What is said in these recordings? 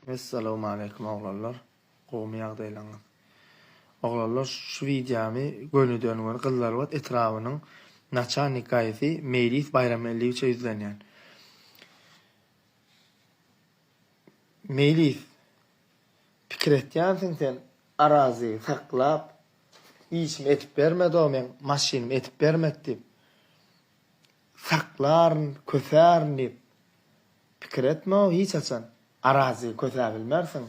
Assalamu alaykum oglanlar. Gowy ýagdaýlaryň. Oglanlar şu videomy gönüdýän kızlar wat etrawynyň naça nikahy Meýlis bayramly üçin izlenýän. Meýlis pikir etýänsiň sen arazy saklap işimi etip bermedi men maşynamy etip bermedi. Saklaryn, kösäryn diýip pikir etme hiç açan. Arazi kösä bilmersiň.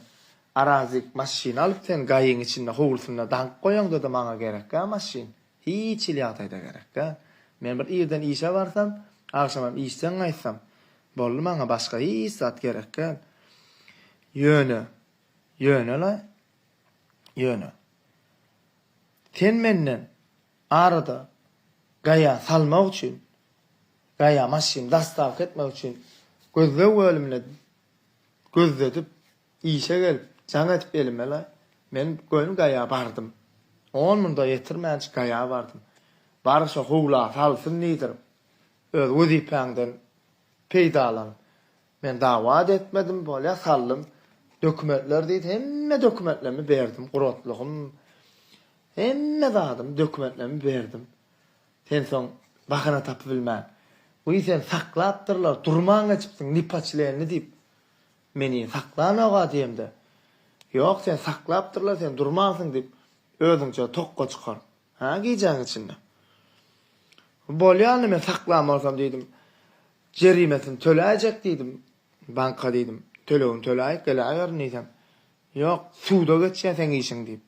Arazi maşyna alyp sen gaýyň içinde howulsyna dank goýaňda da maňa gerek maşyn. Hiç il ýagdaýda gerek. Men bir ýerden işe barsam, akşamam işden gaýtsam, boldy maňa başga hiç zat gerek. Ýöne. Sen menden arada gaýa salmak üçin, gaýa maşyn dastak etmek üçin gözle bölümle gözledip işe gelip jaň etip elimele men gönül gaýa bardym. 10 munda ýetirmänç gaýa bardym. Barşa howla salsyn nidir? Öz wezipäňden peýdalan. Men dawat etmedim, bolýa sallym. Dokumentler diýip hemme dokumentlerimi berdim. Guratlygym hemme zadym dokumentlerimi berdim. Sen soň bahana tapyp bilmän. Bu sen saklapdyrlar, durmaň geçipdiň nipaçlerini diýip meni saklanaga diýemde. Ýok sen saklapdyrlar, sen durmaňsyň diýip özüňçe tokga çykar. Ha giýjaň içinde. Bolýany men saklamarsam diýdim. Jerimesini töläjek diýdim. Banka diýdim. Tölegini töläýik gelaýar niýsem. Ýok, suwda geçýär sen işiň diýip.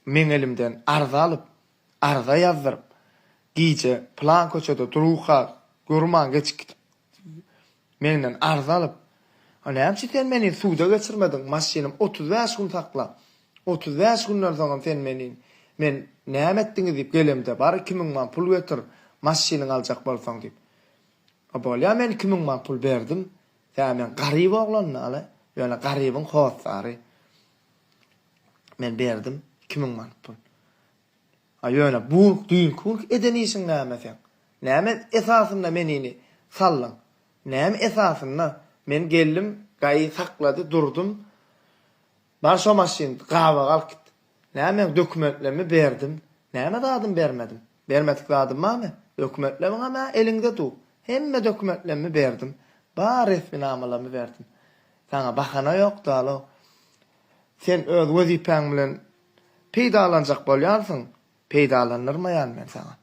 Men elimden arza alyp, arza ýazdyryp, giýje plan köçede turuqa, görmän geçip menden arza alyp, "Näme sen meni suwda geçirmedin? Maşynym 35 gün sakla. 35 günden soň sen men näme etdiňiz diýip gelemde bar 2000 man pul getir, maşynyň aljak bolsaň diýip. Bolýa men 2000 man pul berdim. Sen men garyb oglanyň ala, ýöne garybyň howsary. Men berdim 2000 man pul. Ýöne bu düýkün eden işiň näme sen? Näme esasynda menini sallan? Näme esasynda men geldim, gaýy saklady, durdum. Barşa maşyn gawa alyp näme dokumentlerimi berdim. Näme dadym bermedim? Bermedik dadym mı? Dokumentlerimi ama elinde du. Hemme dokumentlerimi berdim. Bar resminamalarymı berdim. Sana bahana ýok dalo. Sen öz wezipäň bilen peýdalanjak bolýarsyň. Peýdalanyrmaýan men sana.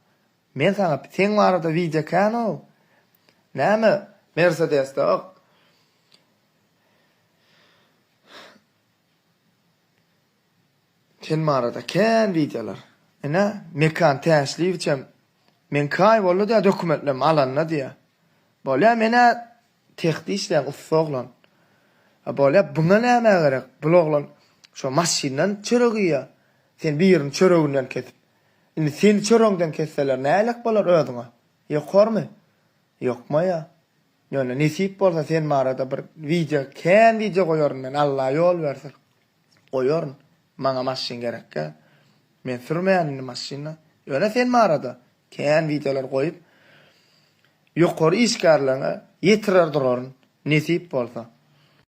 Men sana sen barada video kanal. Näme Mercedes'de ok. Sen barada kan videolar. Ene mekan täşlip üçin men kay boldy da dokumentlerimi alanna diýe. Bolýa mene tehditler ufoglan. Bolýa buna näme gerek? Bloglan şu maşynyň çöregiýe. Sen bir ýerin çöreginden kesip. Indi sen çöreginden kesseler nälik bolar özüňe? Ýokmy? Ýokmaýa. Ýöne nesip bolsa sen marada bir video goýaryn men Allah ýol bersin. Goýaryn. Maňa maşyn gerek. Men sürmeýän maşyna. Ýöne sen marada kän videolar goýup ýokary işgärlerine ýetirer duraryn nesip bolsa.